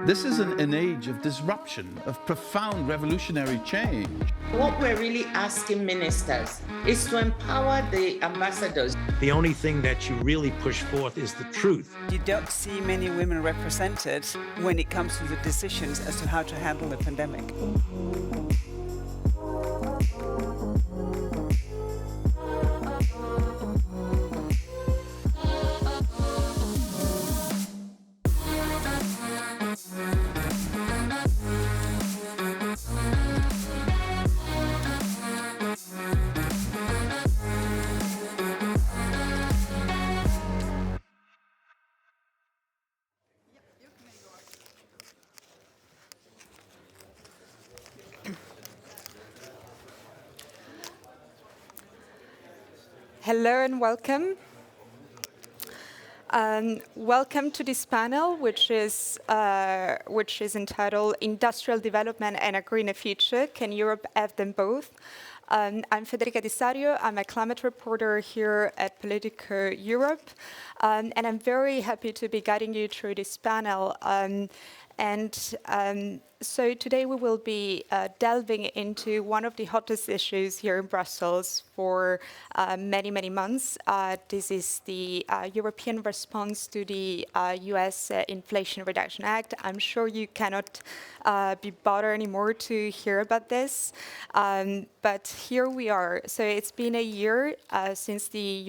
This is an age of disruption, of profound revolutionary change. What we're really asking ministers is to empower the ambassadors. The only thing that you really push forth is the truth. You don't see many women represented when it comes to the decisions as to how to handle the pandemic. Hello and welcome. Welcome to this panel, which is entitled "Industrial Development and a Greener Future: Can Europe Have Them Both?" I'm Federica Di Sario. I'm a climate reporter here at Politico Europe, and I'm very happy to be guiding you through this panel. So today we will be delving into one of the hottest issues here in Brussels for many, many months. This is the European response to the US Inflation Reduction Act. I'm sure you cannot be bothered anymore to hear about this, but here we are. So it's been a year since the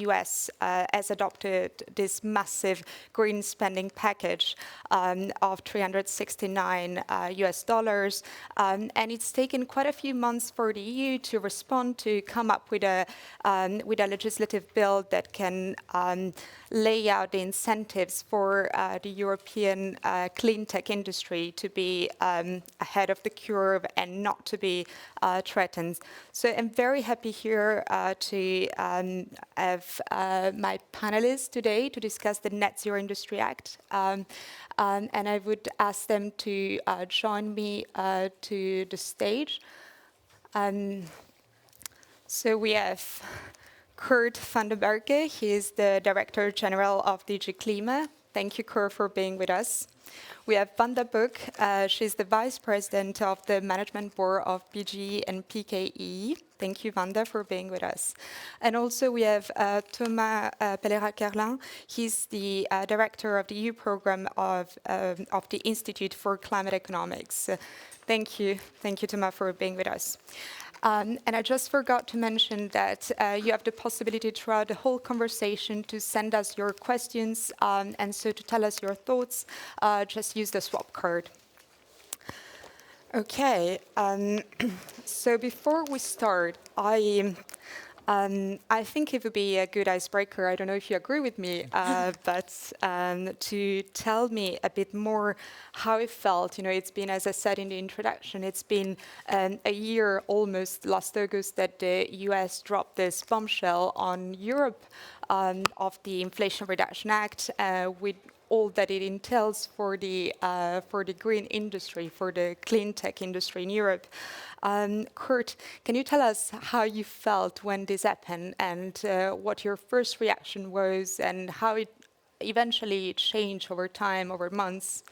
US has adopted this massive green spending package of $369 US dollars, and it's taken quite a few months for the EU to respond, to come up with a legislative bill that can lay out the incentives for the European clean tech industry to be ahead of the curve and not to be threatened. So I'm very happy here to have my panelists today to discuss the Net Zero Industry Act. And I would ask them to join me to the stage. So we have Kurt van den Berge. He is the Director General of DG Klima. Thank you, Kurt, for being with us. We have Wanda Buck. She's the Vice President of the Management Board of BGE and PKE. Thank you, Wanda, for being with us. And also we have Thomas Pellerin-Kerlin. He's the Director of the EU program of the Institute for Climate Economics. Thank you, Thomas, for being with us. And I just forgot to mention that you have the possibility throughout the whole conversation to send us your questions, and so to tell us your thoughts, just use the swap card. Okay, so before we start, I think it would be a good icebreaker. I don't know if you agree with me, but to tell me a bit more how it felt. You know, it's been, as I said in the introduction, it's been a year almost, last August, that the US dropped this bombshell on Europe of the Inflation Reduction Act with all that it entails for the green industry, for the clean tech industry in Europe. Kurt, can you tell us how you felt when this happened and what your first reaction was and how it eventually changed over time, over months?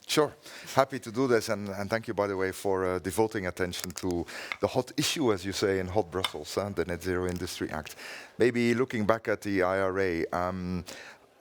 Sure, happy to do this, and thank you, by the way, for devoting attention to the hot issue, as you say, in hot Brussels, the Net Zero Industry Act. Maybe looking back at the IRA,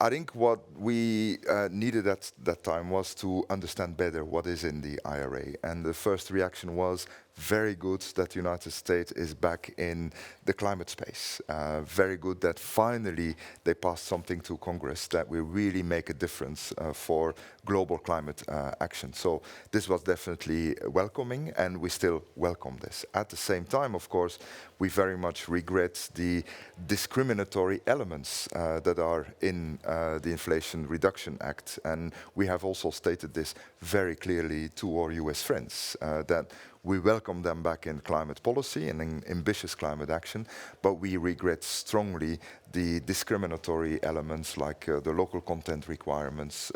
I think what we needed at that time was to understand better what is in the IRA. And the first reaction was very good that the United States is back in the climate space. Very good that finally they passed something to Congress that will really make a difference for global climate action. So this was definitely welcoming, and we still welcome this. At the same time, of course, we very much regret the discriminatory elements that are in the Inflation Reduction Act. And we have also stated this very clearly to our US friends, that we welcome them back in climate policy and in ambitious climate action, but we regret strongly the discriminatory elements like the local content requirements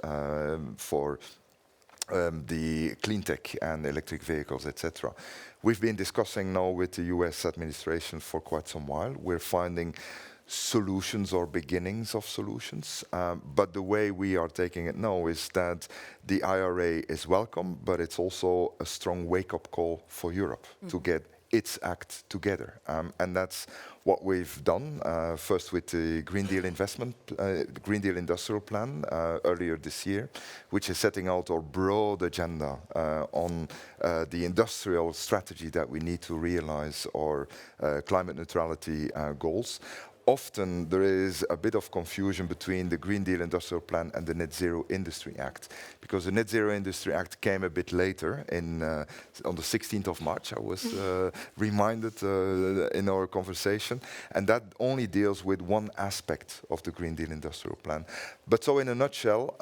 for the clean tech and electric vehicles, etc. We've been discussing now with the US administration for quite some while. We're finding solutions or beginnings of solutions. But the way we are taking it now is that the IRA is welcome, but it's also a strong wake-up call for Europe to get its act together. And that's what we've done, first with the Green Deal Green Deal Industrial Plan earlier this year, which is setting out our broad agenda on the industrial strategy that we need to realize our climate neutrality goals. Often there is a bit of confusion between the Green Deal Industrial Plan and the Net Zero Industry Act, because the Net Zero Industry Act came a bit later, on the 16th of March, I was reminded in our conversation, and that only deals with one aspect of the Green Deal Industrial Plan. But so in a nutshell,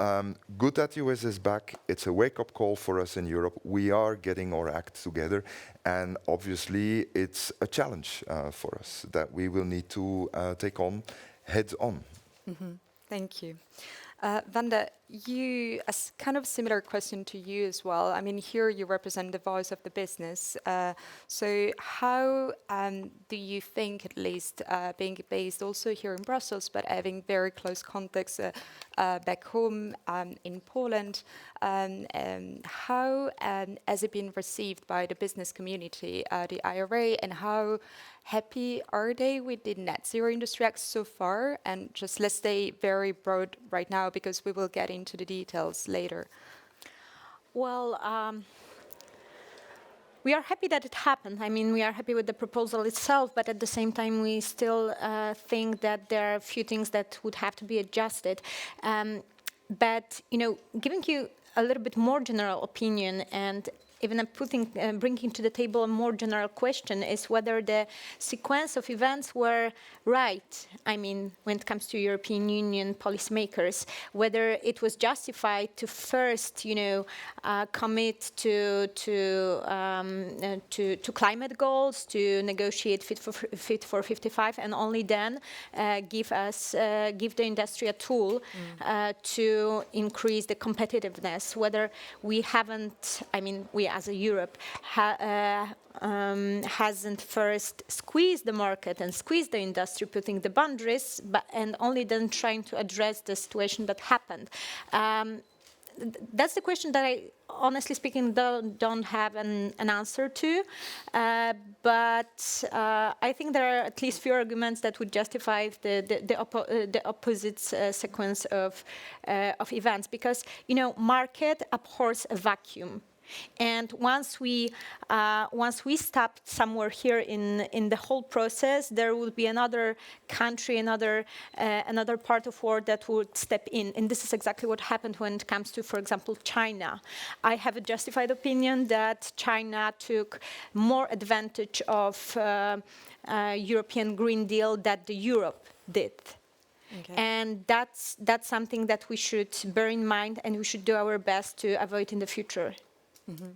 good that US is back. It's a wake-up call for us in Europe. We are getting our act together, and obviously it's a challenge for us that we will need to take on heads on. Thank you. Wanda, a kind of similar question to you as well. I mean, here you represent the voice of the business. So how do you think, at least being based also here in Brussels, but having very close contacts back home in Poland, how has it been received by the business community, the IRA, and how happy are they with the Net Zero Industry Act so far? And just let's stay very broad right now, because we will get into the details later. Well, we are happy that it happened. I mean, we are happy with the proposal itself, but at the same time, we still think that there are a few things that would have to be adjusted. But, you know, giving you a little bit more general opinion, and even bringing to the table a more general question, is whether the sequence of events were right. I mean, when it comes to European Union policymakers, whether it was justified to first, you know, commit to climate goals, to negotiate Fit for 55, and only then give the industry a tool to increase the competitiveness. Whether we haven't, I mean, we as a Europe hasn't first squeezed the market and squeezed the industry, putting the boundaries, and only then trying to address the situation that happened. That's the question that I, honestly speaking, don't have an answer to. But I think there are at least few arguments that would justify the opposite sequence of events, because, you know, market abhors a vacuum. And once we stopped somewhere here in the whole process, there will be another country, another part of world that would step in. And this is exactly what happened when it comes to, for example, China. I have a justified opinion that China took more advantage of European Green Deal than the Europe did. Okay. And that's something that we should bear in mind, and we should do our best to avoid in the future. Mm-hmm.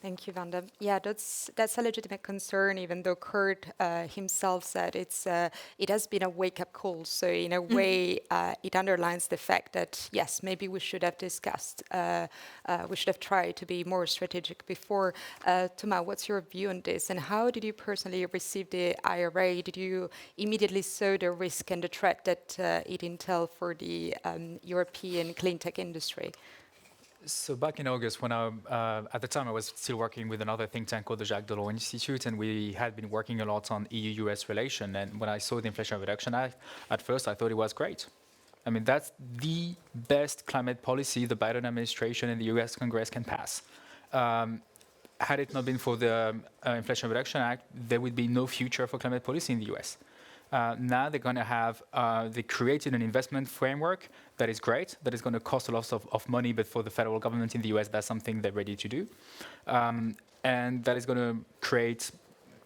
Thank you, Wanda. Yeah, that's a legitimate concern, even though Kurt himself said it has been a wake-up call. So in a way, it underlines the fact that, yes, maybe we should have discussed, we should have tried to be more strategic before. Thomas, what's your view on this? And how did you personally receive the IRA? Did you immediately saw the risk and the threat that it entailed for the European clean tech industry? So back in August, when at the time I was still working with another think tank called the Jacques Delors Institute, and we had been working a lot on EU-US relation. And when I saw the Inflation Reduction Act, at first I thought it was great. I mean, that's the best climate policy the Biden administration and the US Congress can pass. Had it not been for the Inflation Reduction Act, there would be no future for climate policy in the US. Now they're going to have, they created an investment framework that is great, that is going to cost a lot of money, but for the federal government in the US, that's something they're ready to do. And that is going to create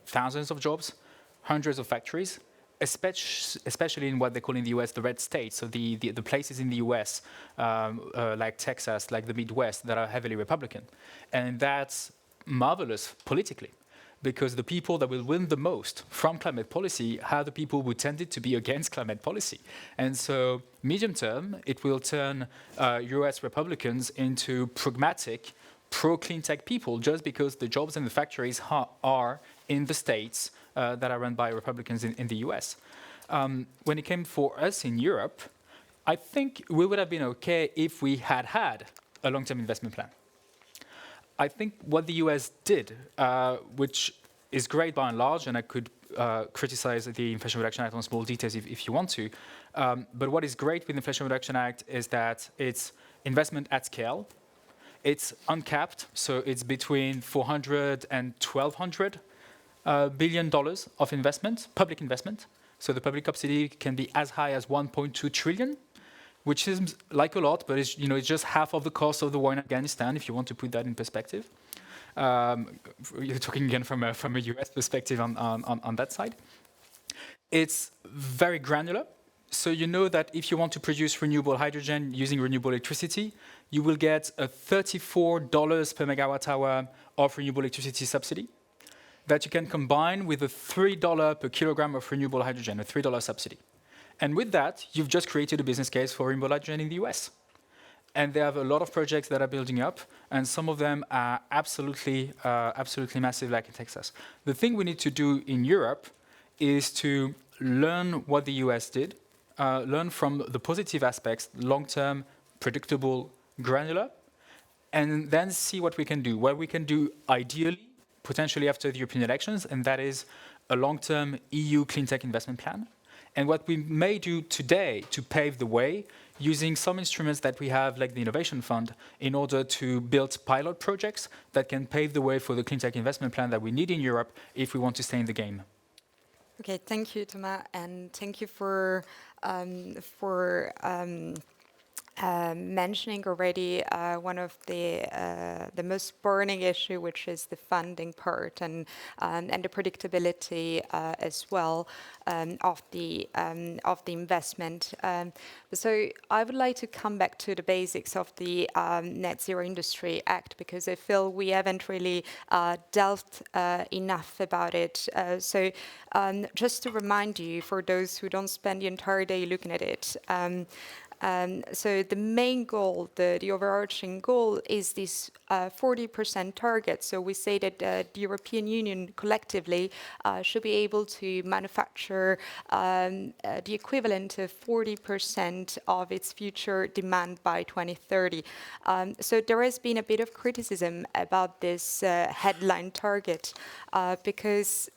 thousands of jobs, hundreds of factories, especially in what they call in the US the red states, so the places in the US, like Texas, like the Midwest, that are heavily Republican. And that's marvelous politically, because the people that will win the most from climate policy are the people who tended to be against climate policy. And so medium term, it will turn US Republicans into pragmatic, pro-clean tech people, just because the jobs and the factories are in the states that are run by Republicans in the US. When it came for us in Europe, I think we would have been okay if we had had a long-term investment plan. I think what the US did, which is great by and large, and I could criticize the Inflation Reduction Act on small details if you want to, but what is great with the Inflation Reduction Act is that it's investment at scale. It's uncapped, so it's between $400 and $1,200 billion of investment, public investment. So the public subsidy can be as high as 1.2 trillion, which seems like a lot, but it's, it's just half of the cost of the war in Afghanistan, if you want to put that in perspective. You're talking again from a US perspective on that side. It's very granular. So you know that if you want to produce renewable hydrogen using renewable electricity, you will get a $34 per megawatt hour of renewable electricity subsidy that you can combine with a $3 per kilogram of renewable hydrogen, a $3 subsidy. And with that, you've just created a business case for renewable hydrogen in the US. And they have a lot of projects that are building up, and some of them are absolutely massive, like in Texas. The thing we need to do in Europe is to learn what the US did, learn from the positive aspects, long-term, predictable, granular, and then see what we can do. What we can do ideally, potentially after the European elections, and that is a long-term EU clean tech investment plan. And what we may do today to pave the way, using some instruments that we have, like the Innovation Fund, in order to build pilot projects that can pave the way for the clean tech investment plan that we need in Europe if we want to stay in the game. Okay, thank you, Thomas, and thank you for mentioning already one of the most burning issue, which is the funding part and the predictability as well of the investment. So I would like to come back to the basics of the Net Zero Industry Act, because I feel we haven't really delved enough about it. So just to remind you, for those who don't spend the entire day looking at it, so the main goal, the overarching goal, is this 40% target. So we say that the European Union collectively should be able to manufacture the equivalent of 40% of its future demand by 2030. So there has been a bit of criticism about this headline target because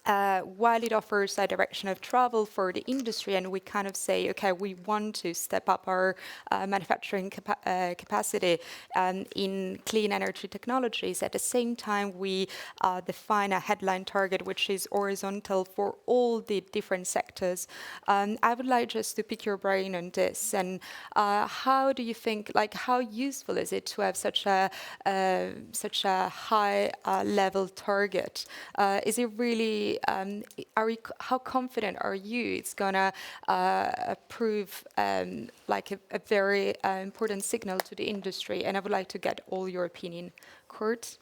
while it offers a direction of travel for the industry, and we kind of say, okay, we want to step up our manufacturing capacity in clean energy technologies, at the same time we define a headline target which is horizontal for all the different sectors. I would like just to pick your brain on this, and how do you think, like, how useful is it to have such a high level target? Is it really how confident are you it's gonna prove like a very important signal to the industry? And I would like to get all your opinion. Kurt?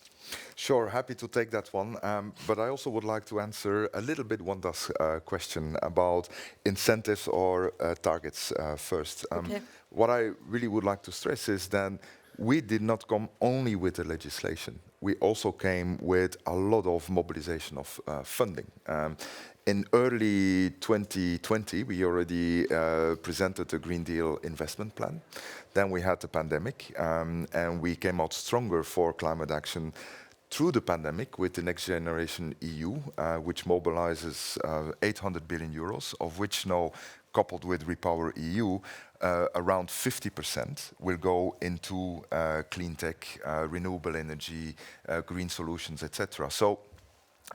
Sure, happy to take that one. But I also would like to answer a little bit Wanda's question about incentives or targets first. Okay. What I really would like to stress is that we did not come only with the legislation. We also came with a lot of mobilization of funding. In early 2020, we already presented a Green Deal investment plan. Then we had the pandemic, and we came out stronger for climate action through the pandemic with the Next Generation EU, which mobilizes 800 billion euros, of which now, coupled with Repower EU, around 50% will go into clean tech, renewable energy, green solutions, etc. So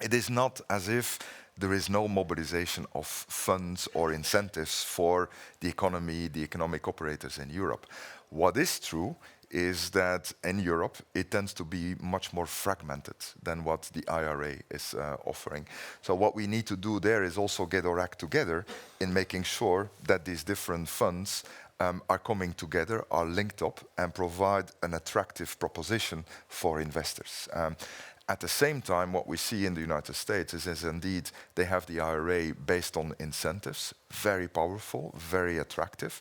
it is not as if there is no mobilization of funds or incentives for the economy, the economic operators in Europe. What is true is that in Europe, it tends to be much more fragmented than what the IRA is offering. So what we need to do there is also get our act together in making sure that these different funds are coming together, are linked up, and provide an attractive proposition for investors. At the same time, what we see in the United States is indeed they have the IRA based on incentives, very powerful, very attractive.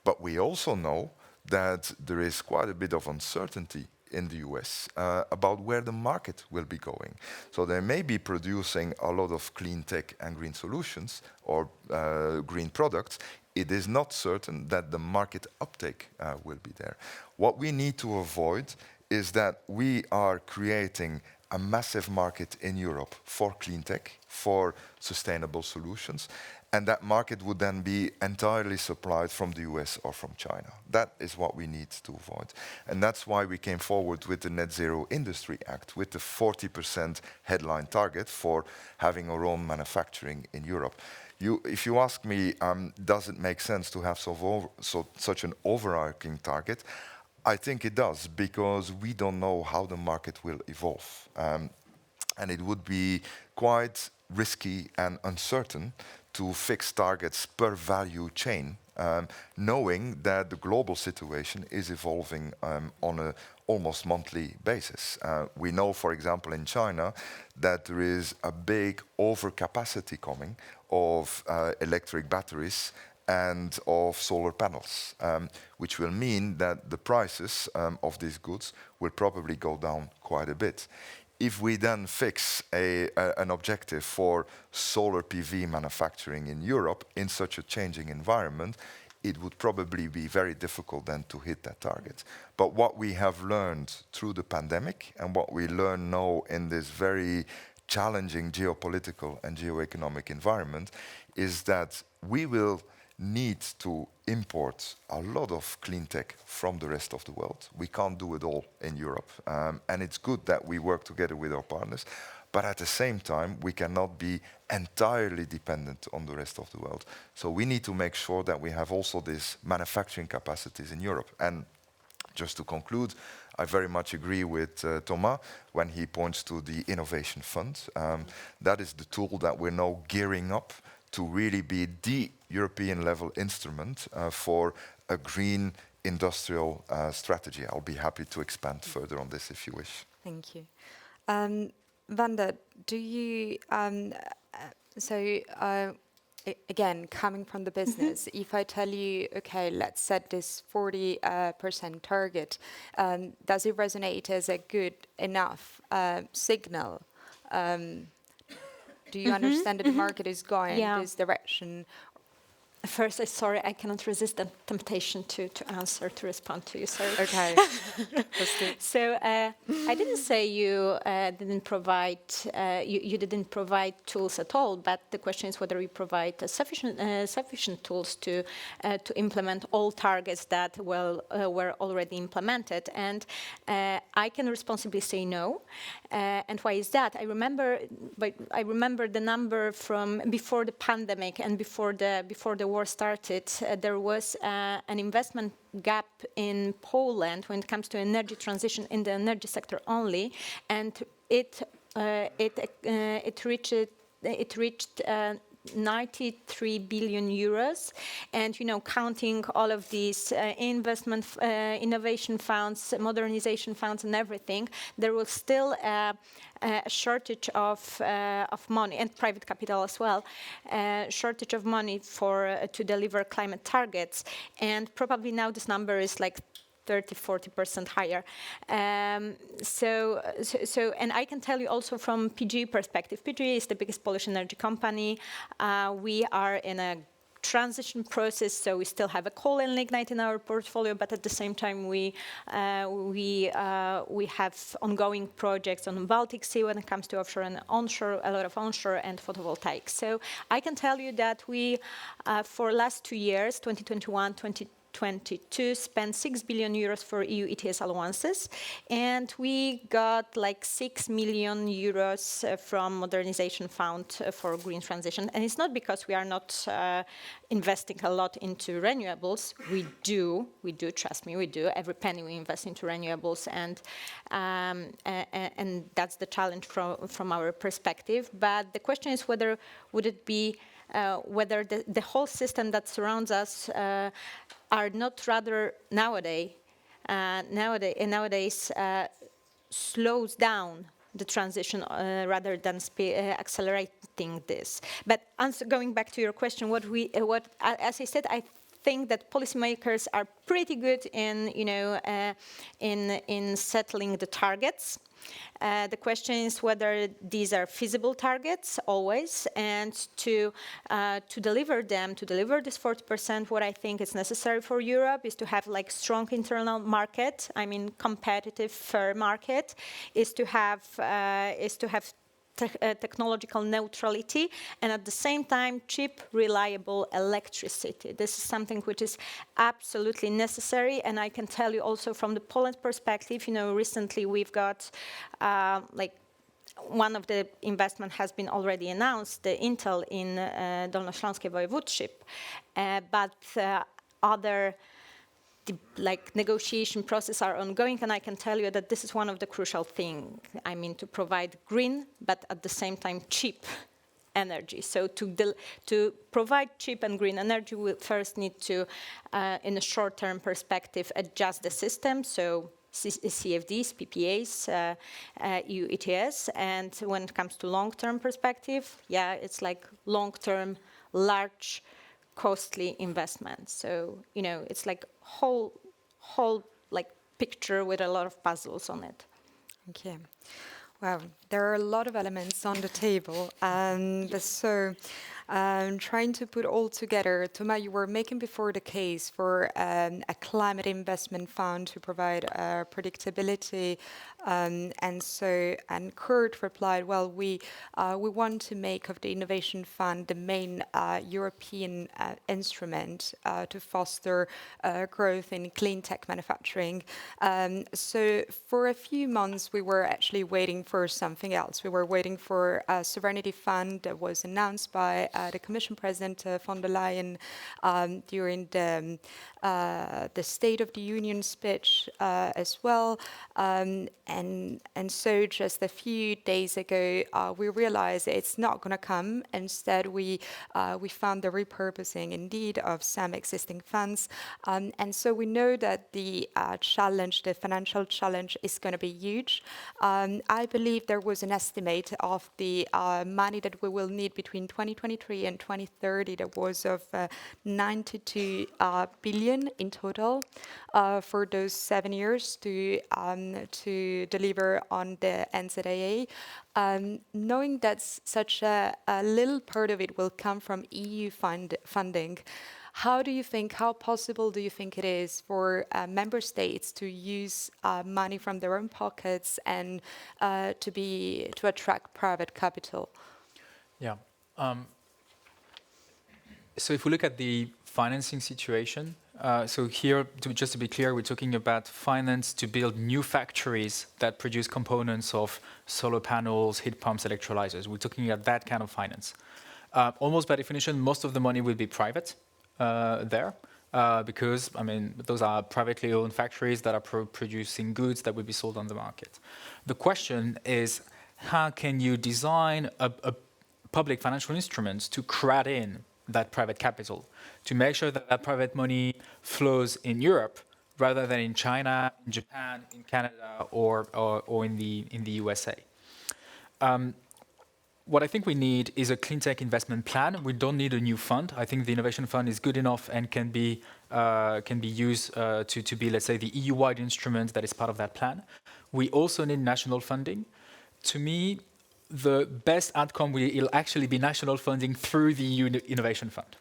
But we also know that there is quite a bit of uncertainty in the US about where the market will be going. So they may be producing a lot of clean tech and green solutions or green products. It is not certain that the market uptake will be there. What we need to avoid is that we are creating a massive market in Europe for clean tech, for sustainable solutions, and that market would then be entirely supplied from the US or from China. That is what we need to avoid. And that's why we came forward with the Net Zero Industry Act, with the 40% headline target for having our own manufacturing in Europe. If you ask me, does it make sense to have such an overarching target? I think it does, because we don't know how the market will evolve. And it would be quite risky and uncertain to fix targets per value chain, knowing that the global situation is evolving on an almost monthly basis. We know, for example, in China, that there is a big overcapacity coming of electric batteries and of solar panels, which will mean that the prices of these goods will probably go down quite a bit. If we then fix an objective for solar PV manufacturing in Europe in such a changing environment, it would probably be very difficult then to hit that target. But what we have learned through the pandemic and what we learn now in this very challenging geopolitical and geoeconomic environment is that we will need to import a lot of clean tech from the rest of the world. We can't do it all in Europe. And it's good that we work together with our partners. But at the same time, we cannot be entirely dependent on the rest of the world. So we need to make sure that we have also these manufacturing capacities in Europe. And just to conclude, I very much agree with Thomas when he points to the Innovation Fund. That is the tool that we're now gearing up to really be the European level instrument for a green industrial strategy. I'll be happy to expand further on this if you wish. Thank you. Wanda, do you, again, coming from the business, if I tell you, okay, let's set this 40% target, does it resonate as a good enough signal? Do you understand that the market is going in this direction? First, sorry, I cannot resist the temptation to respond to you. Sorry. Okay. So I didn't say you didn't provide you didn't provide tools at all, but the question is whether we provide sufficient tools to implement all targets that were already implemented. And I can responsibly say no. And why is that? I remember the number from before the pandemic and before the war started. There was an investment gap in Poland when it comes to energy transition in the energy sector only, and it reached 93 billion euros, and counting all of these investment, innovation funds, modernization funds, and everything, there was still a shortage of money, and private capital as well, shortage of money to deliver climate targets, and probably now this number is like 30–40% higher. And I can tell you also from PGE perspective, PGE is the biggest Polish energy company. We are in a transition process, so we still have a coal and lignite in our portfolio, but at the same time we have ongoing projects on the Baltic Sea when it comes to offshore and onshore, a lot of onshore and photovoltaic. So I can tell you that we, for last 2 years, 2021, 2022, spent 6 billion euros for EU ETS allowances, and we got like 6 million euros from modernization fund for green transition. And it's not because we are not investing a lot into renewables. We do, trust me, we do. Every penny we invest into renewables, and that's the challenge from our perspective. But the question is whether the whole system that surrounds us are not rather nowadays slows down the transition rather than accelerating this. But going back to your question, as I said, I think that policymakers are pretty good in, in settling the targets. The question is whether these are feasible targets always, and to deliver them, to deliver this 40%, what I think is necessary for Europe is to have like strong internal market. I mean, competitive, fair market, is to have technological neutrality, and at the same time cheap, reliable electricity. This is something which is absolutely necessary, and I can tell you also from the Poland perspective, recently we've got one of the investment has been already announced, the Intel in Dolnośląskie Województwo, but other negotiation process are ongoing, and I can tell you that this is one of the crucial things. I mean, to provide green, but at the same time cheap energy. So to provide cheap and green energy, we first need to, in a short-term perspective, adjust the system. So CFDs, PPAs, EU ETS, and when it comes to long-term perspective, yeah, it's like long-term, large, costly investment. So, it's like whole picture with a lot of puzzles on it. Okay. Wow, there are a lot of elements on the table, and so trying to put all together. Thomas, you were making before the case for a climate investment fund to provide predictability, and Kurt replied, well, we want to make of the innovation fund the main European instrument to foster growth in clean tech manufacturing. So for a few months, we were actually waiting for something else. We were waiting for a sovereignty fund that was announced by the Commission President von der Leyen during the State of the Union speech as well. And so just a few days ago, we realized it's not going to come. Instead, we found the repurposing indeed of some existing funds. And so we know that the challenge, the financial challenge, is going to be huge. I believe there was an estimate of the money that we will need between 2023 and 2030 that was of 92 billion in total for those 7 years to deliver on the NZAA. Knowing that such a little part of it will come from EU funding, how possible do you think it is for member states to use money from their own pockets and to attract private capital? Yeah. So if we look at the financing situation, so here, just to be clear, we're talking about finance to build new factories that produce components of solar panels, heat pumps, electrolyzers. We're talking about that kind of finance. Almost by definition, most of the money will be private there, because, I mean, those are privately owned factories that are producing goods that will be sold on the market. The question is, how can you design a public financial instrument to crowd in that private capital, to make sure that private money flows in Europe rather than in China, in Japan, in Canada, or in the USA. What I think we need is a clean tech investment plan. We don't need a new fund. I think the innovation fund is good enough and can be used to be, let's say, the EU-wide instrument that is part of that plan. We also need national funding. To me, the best outcome will actually be national funding through the EU Innovation Fund.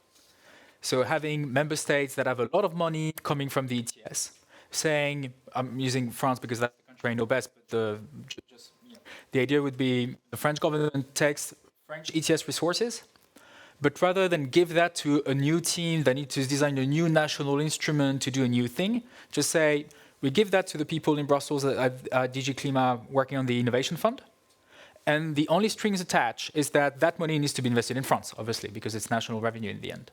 So having member states that have a lot of money coming from the ETS, saying, I'm using France because that's the country I know best, but the idea would be the French government takes French ETS resources, but rather than give that to a new team that needs to design a new national instrument to do a new thing, just say, we give that to the people in Brussels at DG Klima working on the Innovation Fund. And the only strings attached is that money needs to be invested in France, obviously, because it's national revenue in the end.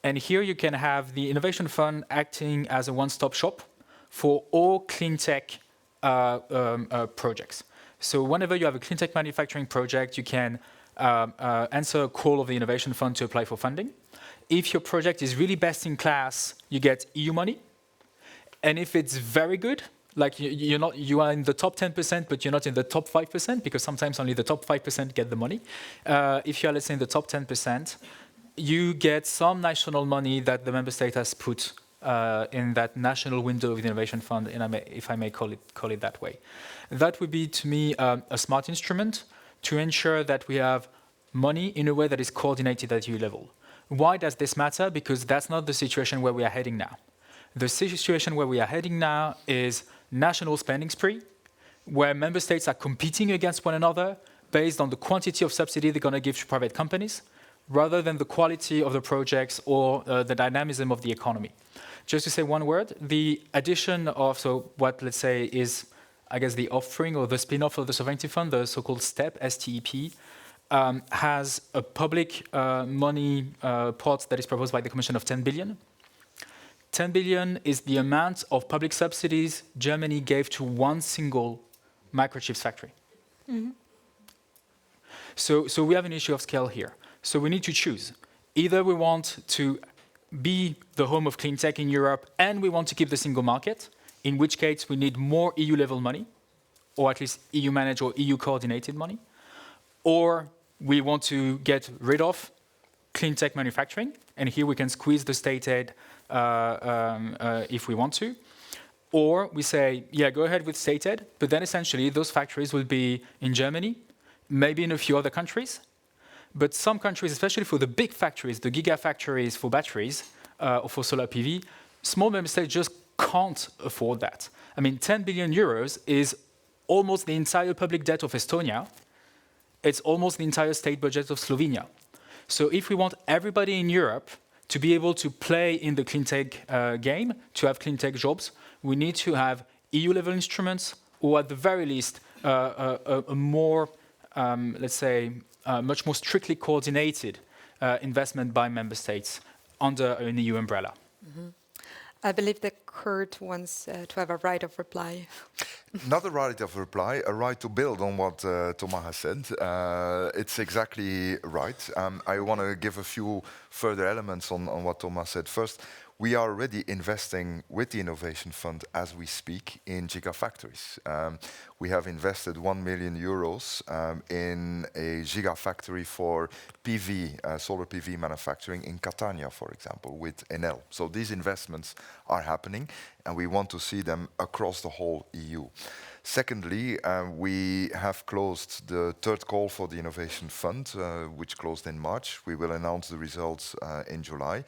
And here you can have the Innovation Fund acting as a one-stop shop for all clean tech projects. So whenever you have a clean tech manufacturing project, you can answer a call of the Innovation Fund to apply for funding. If your project is really best in class, you get EU money. And if it's very good, like you are in the top 10%, but you're not in the top 5%, because sometimes only the top 5% get the money. If you are, let's say, in the top 10%, you get some national money that the member state has put in that national window of the innovation fund, and if I may call it that way. That would be, to me, a smart instrument to ensure that we have money in a way that is coordinated at EU level. Why does this matter? Because that's not the situation where we are heading now. The situation where we are heading now is national spending spree, where member states are competing against one another based on the quantity of subsidy they're going to give to private companies, rather than the quality of the projects or the dynamism of the economy. Just to say one word, the addition of, so what, let's say, is, I guess, the offering or the spin-off of the Sovereignty Fund, the so-called STEP, STEP, has a public money pot that is proposed by the Commission of 10 billion. 10 billion is the amount of public subsidies Germany gave to one single microchips factory. Mm-hmm. So we have an issue of scale here. So we need to choose. Either we want to be the home of clean tech in Europe and we want to keep the single market, in which case we need more EU-level money, or at least EU-managed or EU-coordinated money, or we want to get rid of clean tech manufacturing, and here we can squeeze the state aid if we want to. Or we say, yeah, go ahead with state aid, but then essentially those factories will be in Germany, maybe in a few other countries. But some countries, especially for the big factories, the gigafactories for batteries or for solar PV, small member states just can't afford that. I mean, 10 billion euros is almost the entire public debt of Estonia. It's almost the entire state budget of Slovenia. So if we want everybody in Europe to be able to play in the clean tech game, to have clean tech jobs, we need to have EU-level instruments, or at the very least, a more, let's say, much more strictly coordinated investment by member states under an EU umbrella. Mm-hmm. I believe that Kurt wants to have a right of reply. Not a right of reply, a right to build on what Thomas has said. It's exactly right. I want to give a few further elements on what Thomas said. First, we are already investing with the Innovation Fund as we speak in gigafactories. We have invested 1 million euros in a gigafactory for PV, solar PV manufacturing in Catania, for example, with Enel. So these investments are happening, and we want to see them across the whole EU. Secondly, we have closed the third call for the Innovation Fund, which closed in March. We will announce the results in July.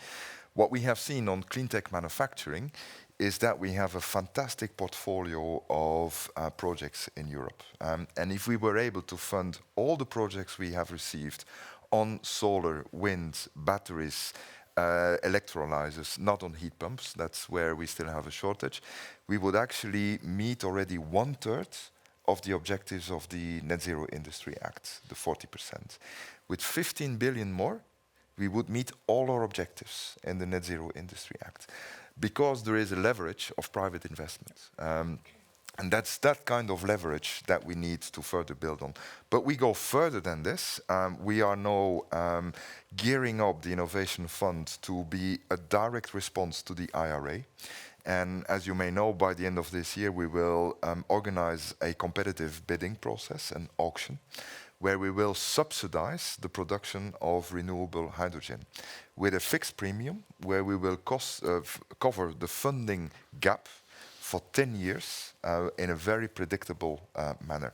What we have seen on clean tech manufacturing is that we have a fantastic portfolio of projects in Europe. And if we were able to fund all the projects we have received on solar, wind, batteries, electrolyzers, not on heat pumps, that's where we still have a shortage, we would actually meet already 1/3 of the objectives of the Net Zero Industry Act, the 40%. With 15 billion more, we would meet all our objectives in the Net Zero Industry Act, because there is a leverage of private investment. And that's that kind of leverage that we need to further build on. But we go further than this. We are now gearing up the Innovation Fund to be a direct response to the IRA. And as you may know, by the end of this year, we will organize a competitive bidding process, an auction, where we will subsidize the production of renewable hydrogen with a fixed premium, where we will cover the funding gap for 10 years in a very predictable manner.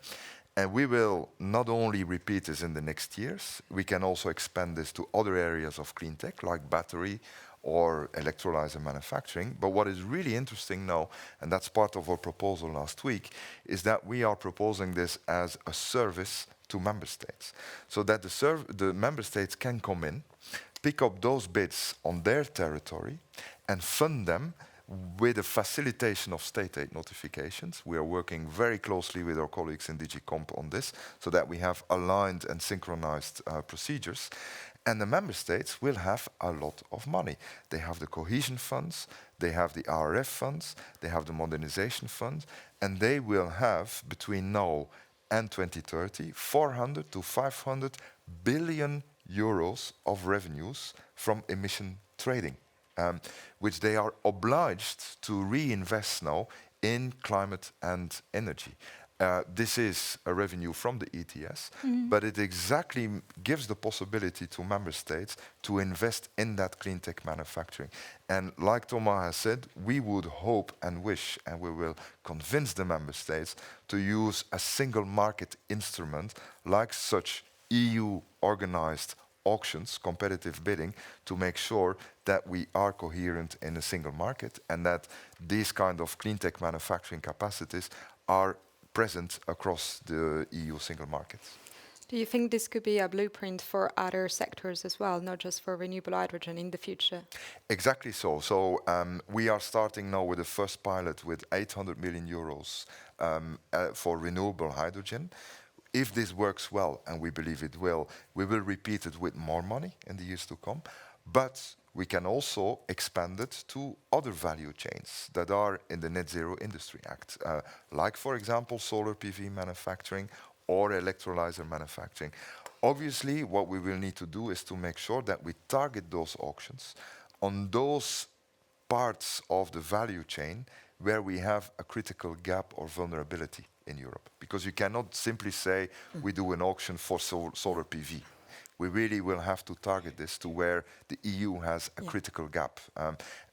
And we will not only repeat this in the next years, we can also expand this to other areas of clean tech, like battery or electrolyzer manufacturing. But what is really interesting now, and that's part of our proposal last week, is that we are proposing this as a service to member states, so that the member states can come in, pick up those bids on their territory, and fund them with a facilitation of state aid notifications. We are working very closely with our colleagues in DG Comp on this, so that we have aligned and synchronized procedures. And the member states will have a lot of money. They have the cohesion funds, they have the RRF funds, they have the modernization funds, and they will have, between now and 2030, 400 to 500 billion euros of revenues from emission trading, which they are obliged to reinvest now in climate and energy. This is a revenue from the ETS, but it exactly gives the possibility to member states to invest in that clean tech manufacturing. And like Thomas has said, we would hope and wish, and we will convince the member states to use a single market instrument like such EU-organized auctions, competitive bidding, to make sure that we are coherent in a single market and that these kind of clean tech manufacturing capacities are present across the EU single market. Do you think this could be a blueprint for other sectors as well, not just for renewable hydrogen in the future? Exactly so. So we are starting now with the first pilot with 800 million euros for renewable hydrogen. If this works well, and we believe it will, we will repeat it with more money in the years to come. But we can also expand it to other value chains that are in the Net Zero Industry Act, like, for example, solar PV manufacturing or electrolyzer manufacturing. Obviously, what we will need to do is to make sure that we target those auctions on those parts of the value chain where we have a critical gap or vulnerability in Europe. Because you cannot simply say we do an auction for solar PV. We really will have to target this to where the EU has a critical gap.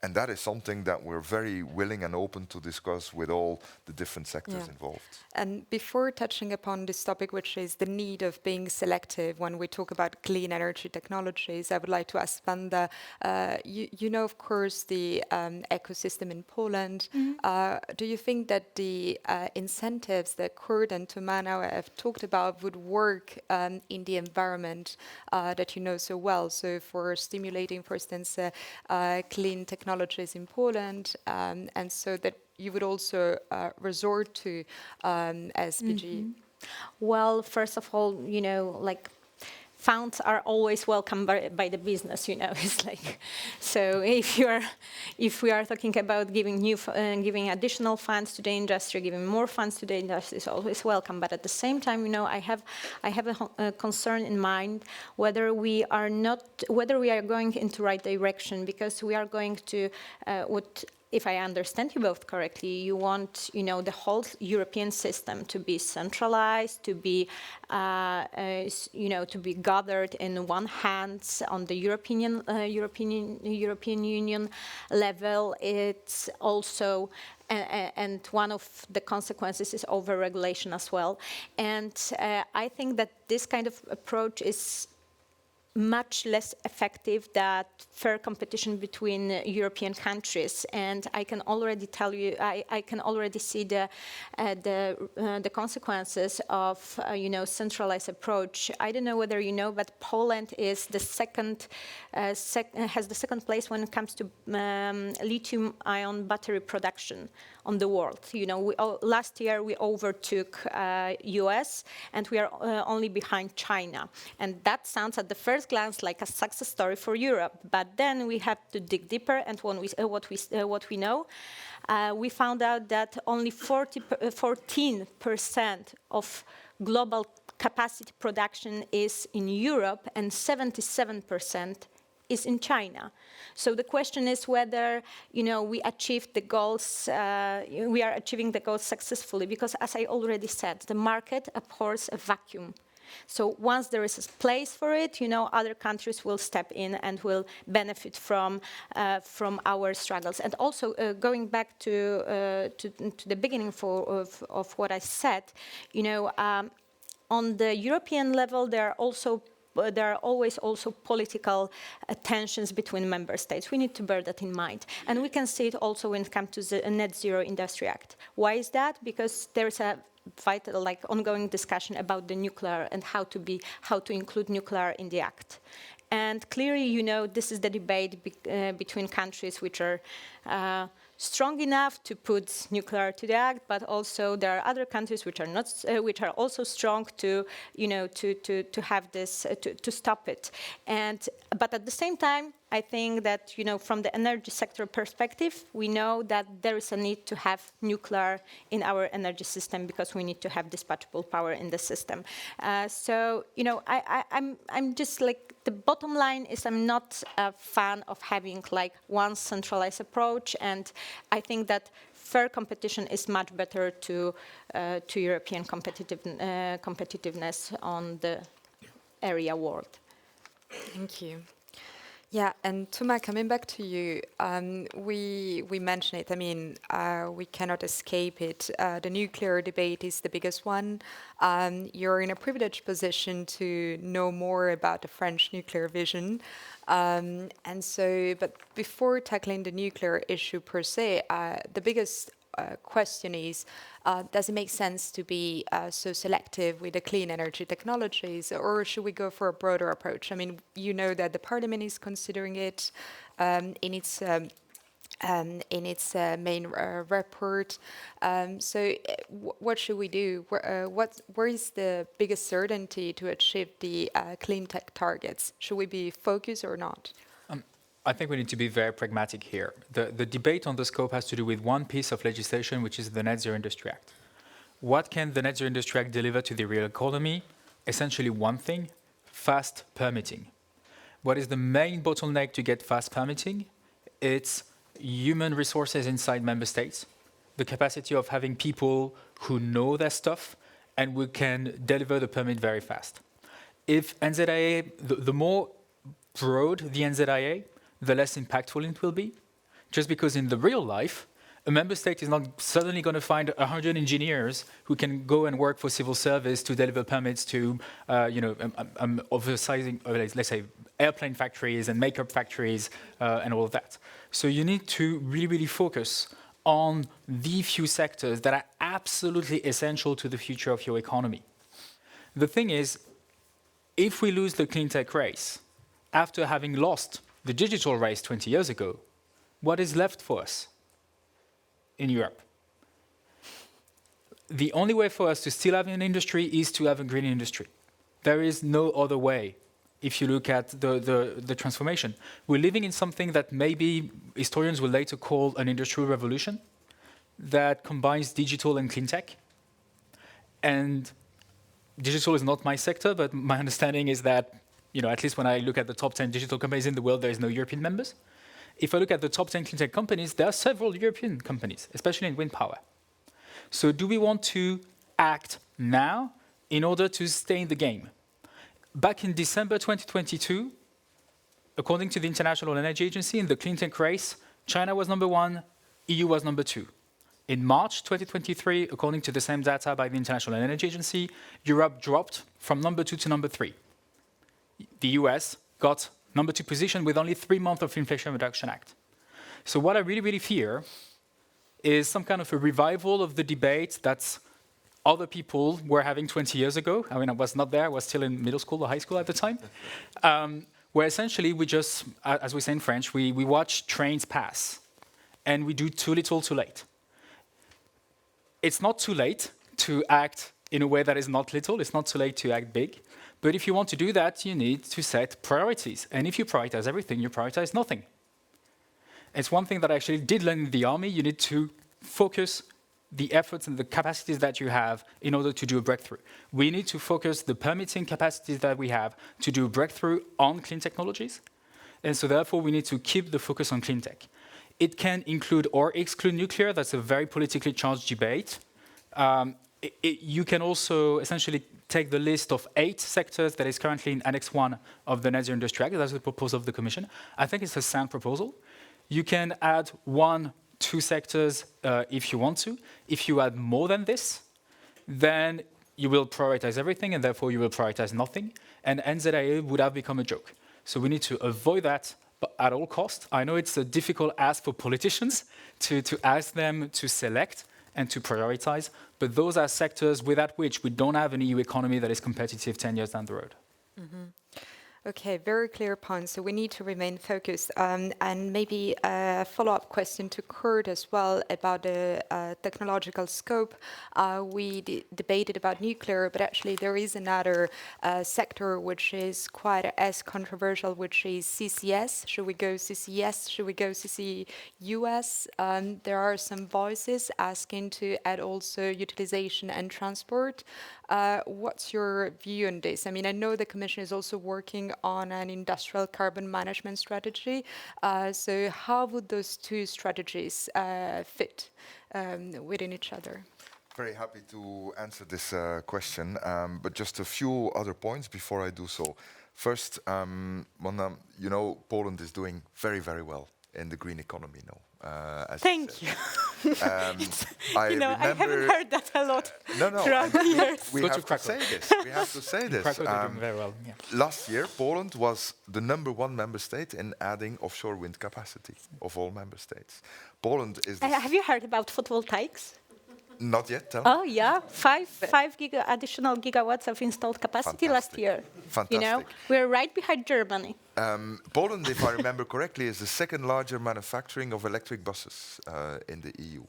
And that is something that we're very willing and open to discuss with all the different sectors involved. And before touching upon this topic, which is the need of being selective when we talk about clean energy technologies, I would like to ask Wanda, you know, of course, the ecosystem in Poland. Do you think that the incentives that Kurt and Thomas now have talked about would work in the environment that you know so well? So for stimulating, for instance, clean technologies in Poland, and so that you would also resort to SPG? Well, first of all, you know, like funds are always welcome by the business, you know. It's like, so if we are talking about giving additional funds to the industry, giving more funds to the industry is always welcome. But at the same time, you know, I have a concern in mind whether we are going into right direction, because we are going to if I understand you both correctly, you want, you know, the whole European system to be centralized, to be, you know, to be gathered in one hand on the European Union level. It's also, and one of the consequences is over-regulation as well. And I think that this kind of approach is much less effective than fair competition between European countries, and I can already tell you, I can already see the consequences of you know, centralized approach. I don't know whether you know, but Poland is the has the second place when it comes to lithium-ion battery production on the world. You know, last year we overtook US, and we are only behind China, and that sounds at the first glance like a success story for Europe. But then we have to dig deeper, and when what we know, we found out that only 14% of global capacity production is in Europe, and 77% is in China. So the question is whether, you know, we achieved the goals, we are achieving the goals successfully, because as I already said, the market abhors a vacuum. So once there is a place for it, you know, other countries will step in and will benefit from our struggles. And also going back to the beginning of what I said, you know, on the European level, there are always also political tensions between member states. We need to bear that in mind. And we can see it also when it comes to the Net Zero Industry Act. Why is that? Because there's a vital, like, ongoing discussion about the nuclear and how to include nuclear in the act. And clearly, you know, this is the debate between countries which are strong enough to put nuclear to the act, but also there are other countries which are not, which are also strong to, you know, to have this, to stop it. But at the same time, I think that, you know, from the energy sector perspective, we know that there is a need to have nuclear in our energy system, because we need to have dispatchable power in the system. So, you know, I'm just like, the bottom line is I'm not a fan of having like one centralized approach, and I think that fair competition is much better to European competitiveness on the area world. Thank you. Yeah, and Tuma, coming back to you, we mentioned it. I mean, we cannot escape it. The nuclear debate is the biggest one. You're in a privileged position to know more about the French nuclear vision. But before tackling the nuclear issue per se, the biggest question is, does it make sense to be so selective with the clean energy technologies, or should we go for a broader approach? I mean, you know that the Parliament is considering it in its main report. What should we do? Where is the biggest certainty to achieve the clean tech targets? Should we be focused or not? I think we need to be very pragmatic here. The debate on the scope has to do with one piece of legislation, which is the Net Zero Industry Act. What can the Net Zero Industry Act deliver to the real economy? Essentially one thing, fast permitting. What is the main bottleneck to get fast permitting? It's human resources inside member states, the capacity of having people who know their stuff and who can deliver the permit very fast. If NZIA, the more broad the NZIA, the less impactful it will be. Just because in the real life, a member state is not suddenly going to find 100 engineers who can go and work for civil service to deliver permits to, oversizing, let's say, airplane factories and makeup factories and all of that. So you need to really, really focus on the few sectors that are absolutely essential to the future of your economy. The thing is, if we lose the clean tech race, after having lost the digital race 20 years ago, what is left for us in Europe? The only way for us to still have an industry is to have a green industry. There is no other way if you look at the transformation. We're living in something that maybe historians will later call an industrial revolution that combines digital and clean tech. And digital is not my sector, but my understanding is that at least when I look at the top 10 digital companies in the world, there is no European members. If I look at the top 10 clean tech companies, there are several European companies, especially in wind power. So do we want to act now in order to stay in the game? Back in December 2022, according to the International Energy Agency, in the clean tech race, China was number 1, EU was number 2. In March 2023, according to the same data by the International Energy Agency, Europe dropped from number 2 to number 3. The US got number 2 position with only 3 months of Inflation Reduction Act. So what I really, really fear is some kind of a revival of the debate that other people were having 20 years ago. I mean, I was not there, I was still in middle school or high school at the time, where essentially we just, as we say in French, we watch trains pass and we do too little too late. It's not too late to act in a way that is not little, it's not too late to act big. But if you want to do that, you need to set priorities. And if you prioritize everything, you prioritize nothing. It's one thing that I actually did learn in the army. You need to focus the efforts and the capacities that you have in order to do a breakthrough. We need to focus the permitting capacities that we have to do a breakthrough on clean technologies. And so therefore, we need to keep the focus on clean tech. It can include or exclude nuclear. That's a very politically charged debate. You can also essentially take the list of 8 sectors that is currently in Annex 1 of the Net Zero Industry Act. That's the proposal of the Commission. I think it's a sound proposal. You can add 1, 2 sectors if you want to. If you add more than this, then you will prioritize everything, and therefore you will prioritize nothing. And NZIA would have become a joke. So we need to avoid that at all costs. I know it's a difficult ask for politicians to ask them to select and to prioritize, but those are sectors without which we don't have an EU economy that is competitive 10 years down the road. Mm-hmm. Okay, very clear point. So we need to remain focused. And maybe a follow-up question to Kurt as well about the technological scope. We debated about nuclear, but actually there is another sector which is quite as controversial, which is CCS. Should we go CCS? Should we go CCUS? There are some voices asking to add also utilization and transport. What's your view on this? I mean, I know the Commission is also working on an industrial carbon management strategy. So how would those 2 strategies fit? within each other. Very happy to answer this question, but just a few other points before I do so. First, you know, Poland is doing very, very well in the green economy now. As Thank you. I I haven't heard that a lot throughout the years. We Go to have to Krakow. say this. We have to say this. Krakow are doing very well. Yeah. Last year, Poland was the #1 member state in adding offshore wind capacity of all member states. Poland is Have you heard about photovoltaics? not yet. Tell me. Oh yeah, five additional gigawatts of installed capacity last year. Fantastic. You know, we're right behind Germany. Poland, if I remember correctly, is the second larger manufacturing of electric buses in the EU.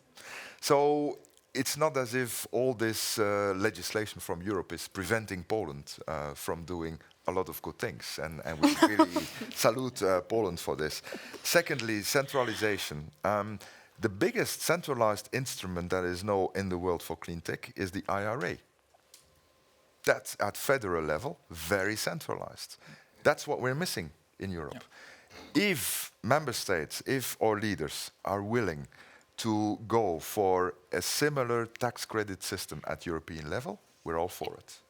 So it's not as if all this legislation from Europe is preventing Poland from doing a lot of good things, and we really salute Poland for this. Secondly, centralization. The biggest centralized instrument that is now in the world for clean tech is the IRA. That's at federal level, very centralized. That's what we're missing in Europe. If member states, if our leaders are willing to go for a similar tax credit system at European level, we're all for it.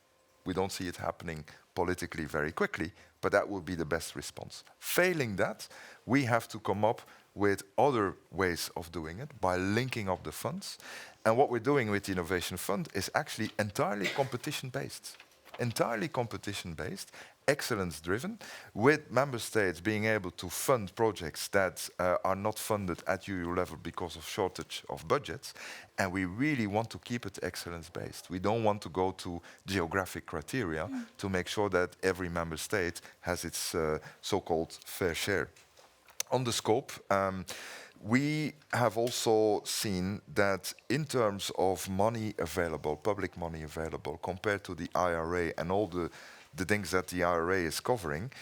We don't see it happening politically very quickly, but that would be the best response. Failing that, we have to come up with other ways of doing it by linking up the funds. And what we're doing with the Innovation Fund is actually entirely competition-based. Entirely competition-based, excellence-driven, with member states being able to fund projects that are not funded at EU level because of shortage of budgets. And we really want to keep it excellence-based. We don't want to go to geographic criteria to make sure that every member state has its so-called fair share. On the scope, we have also seen that in terms of money available, public money available, compared to the IRA and all the things that the IRA is covering,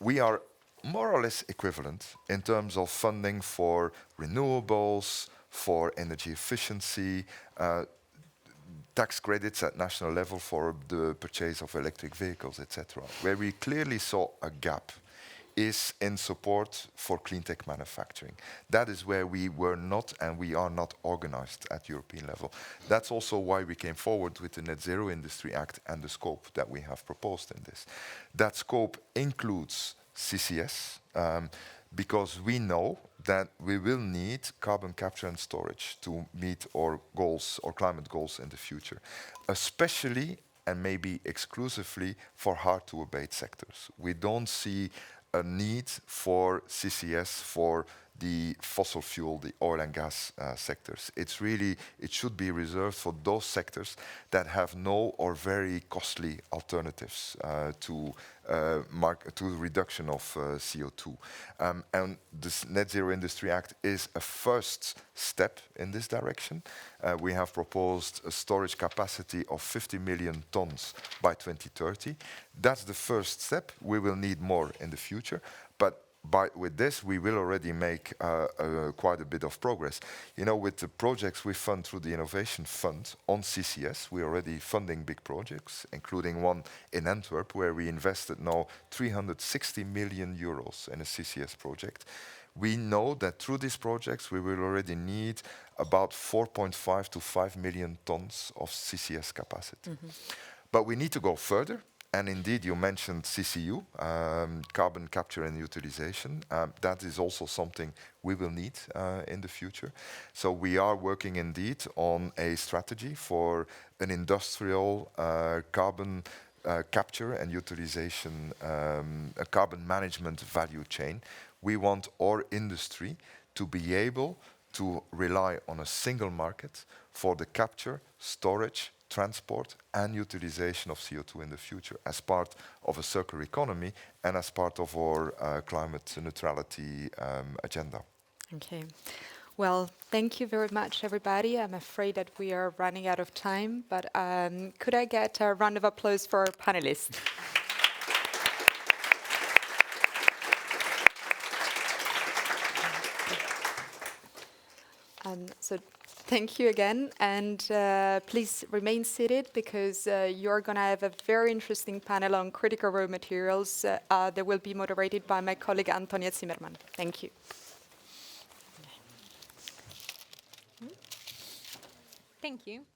we are more or less equivalent in terms of funding for renewables, for energy efficiency, tax credits at national level for the purchase of electric vehicles, etc. Where we clearly saw a gap is in support for clean tech manufacturing. That is where we were not and we are not organized at European level. That's also why we came forward with the Net Zero Industry Act and the scope that we have proposed in this. That scope includes CCS, because we know that we will need carbon capture and storage to meet our goals, our climate goals in the future, especially and maybe exclusively for hard-to-abate sectors. We don't see a need for CCS for the fossil fuel, the oil and gas sectors. It should be reserved for those sectors that have no or very costly alternatives to the reduction of CO2. And this Net Zero Industry Act is a first step in this direction. We have proposed a storage capacity of 50 million tons by 2030. That's the first step. We will need more in the future, but with this, we will already make quite a bit of progress. You know, with the projects we fund through the Innovation Fund on CCS, we're already funding big projects, including one in Antwerp, where we invested now 360 million euros in a CCS project. We know that through these projects, we will already need about 4.5 to 5 million tons of CCS capacity. But we need to go further. And indeed, you mentioned CCU, carbon capture and utilization. That is also something we will need in the future. So we are working indeed on a strategy for an industrial carbon capture and utilization, a carbon management value chain. We want our industry to be able to rely on a single market for the capture, storage, transport and utilization of CO2 in the future as part of a circular economy and as part of our climate neutrality agenda. Okay. Well, thank you very much, everybody. I'm afraid that we are running out of time, but could I get a round of applause for our panelists? So thank you again, and please remain seated because you're going to have a very interesting panel on critical raw materials that will be moderated by my colleague Antonia Zimmermann. Thank you. Thank you.